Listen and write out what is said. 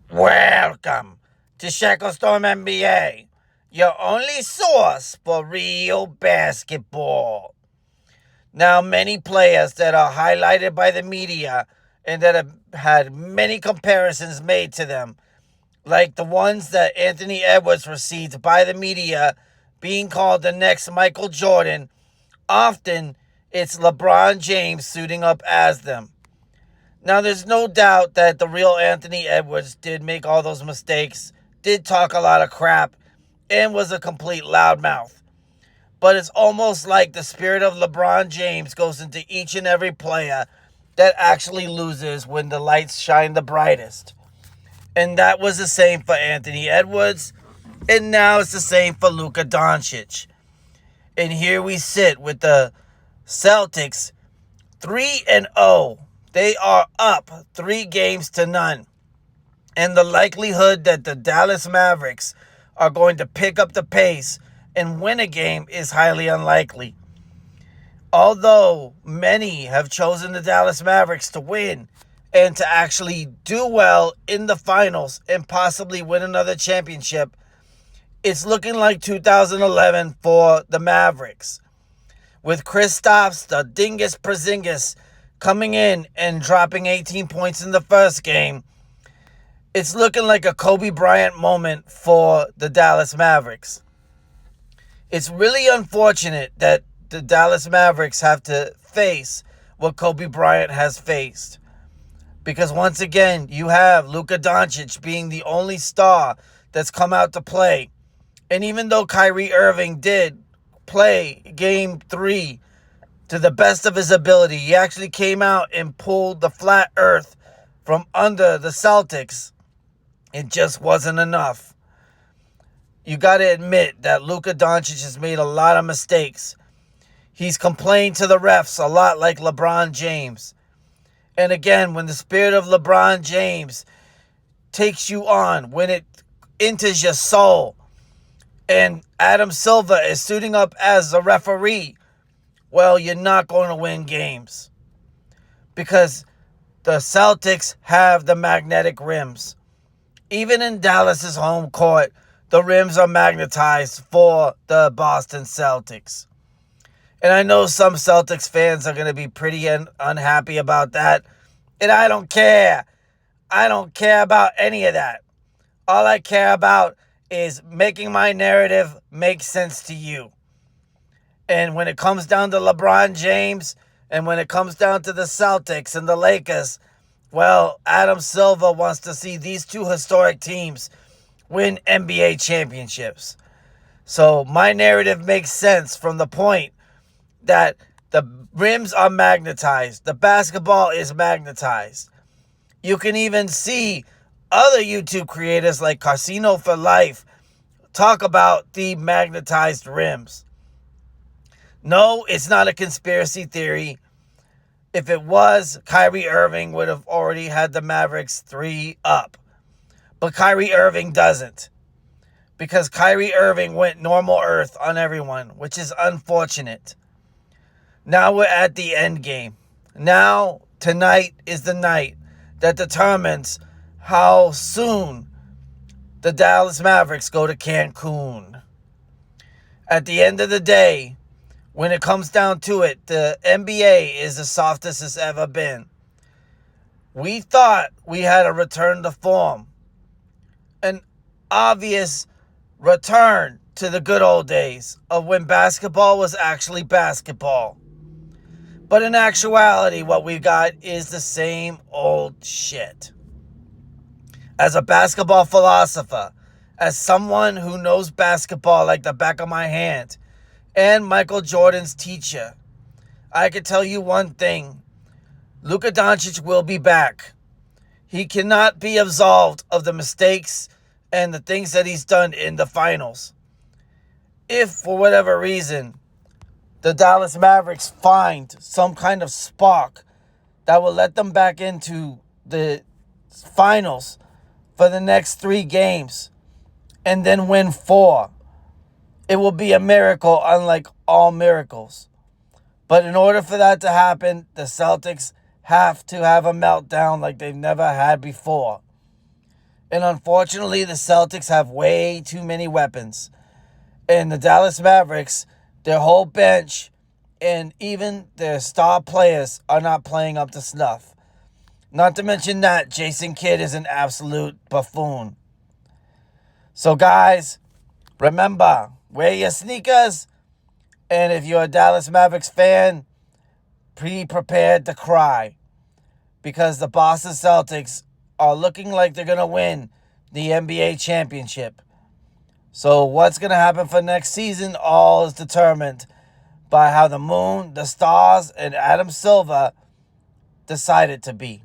Welcome to Shackle Storm NBA, your only source for real basketball. Now, many players that are highlighted by the media and that have had many comparisons made to them, like the ones that Anthony Edwards received by the media being called the next Michael Jordan, often it's LeBron James suiting up as them. Now, there's no doubt that the real Anthony Edwards did make all those mistakes, did talk a lot of crap, and was a complete loudmouth. But it's almost like the spirit of LeBron James goes into each and every player that actually loses when the lights shine the brightest. And that was the same for Anthony Edwards, and now it's the same for Luka Doncic. And here we sit with the Celtics 3-0. They are up 3-0. And the likelihood that the Dallas Mavericks are going to pick up the pace and win a game is highly unlikely. Although many have chosen the Dallas Mavericks to win and to actually do well in the finals and possibly win another championship, it's looking like 2011 for the Mavericks. With Kristaps, the Dingus Porzingis, coming in and dropping 18 points in the first game, it's looking like a Kobe Bryant moment for the Dallas Mavericks. It's really unfortunate that the Dallas Mavericks have to face what Kobe Bryant has faced. Because once again, you have Luka Doncic being the only star that's come out to play. And even though Kyrie Irving did play Game 3 to the best of his ability, he actually came out and pulled the flat earth from under the Celtics. It just wasn't enough. You got to admit that Luka Doncic has made a lot of mistakes. He's complained to the refs a lot like LeBron James. And again, when the spirit of LeBron James takes you on, when it enters your soul, and Adam Silver is suiting up as a referee, well, you're not going to win games. Because the Celtics have the magnetic rims. Even in Dallas's home court, the rims are magnetized for the Boston Celtics. And I know some Celtics fans are going to be pretty unhappy about that. And I don't care. I don't care about any of that. All I care about is making my narrative make sense to you. And when it comes down to LeBron James, and when it comes down to the Celtics and the Lakers, well, Adam Silver wants to see these two historic teams win NBA championships. So my narrative makes sense from the point that the rims are magnetized. The basketball is magnetized. You can even see other YouTube creators like Casino for Life talk about the magnetized rims. No, it's not a conspiracy theory. If it was, Kyrie Irving would have already had the Mavericks 3 up. But Kyrie Irving doesn't. Because Kyrie Irving went normal earth on everyone, which is unfortunate. Now we're at the end game. Now, tonight is the night that determines how soon the Dallas Mavericks go to Cancun. At the end of the day, when it comes down to it, the NBA is the softest it's ever been. We thought we had a return to form. An obvious return to the good old days of when basketball was actually basketball. But in actuality, what we got is the same old shit. As a basketball philosopher, as someone who knows basketball like the back of my hand, and Michael Jordan's teacher, I can tell you one thing. Luka Doncic will be back. He cannot be absolved of the mistakes and the things that he's done in the finals. If, for whatever reason, the Dallas Mavericks find some kind of spark that will let them back into the finals for the next 3 games and then win 4, it will be a miracle unlike all miracles. But in order for that to happen, the Celtics have to have a meltdown like they've never had before. And unfortunately, the Celtics have way too many weapons. And the Dallas Mavericks, their whole bench and even their star players are not playing up to snuff. Not to mention that Jason Kidd is an absolute buffoon. So guys, remember, wear your sneakers. And if you're a Dallas Mavericks fan, be prepared to cry. Because the Boston Celtics are looking like they're going to win the NBA championship. So what's going to happen for next season all is determined by how the moon, the stars, and Adam Silver decide it to be.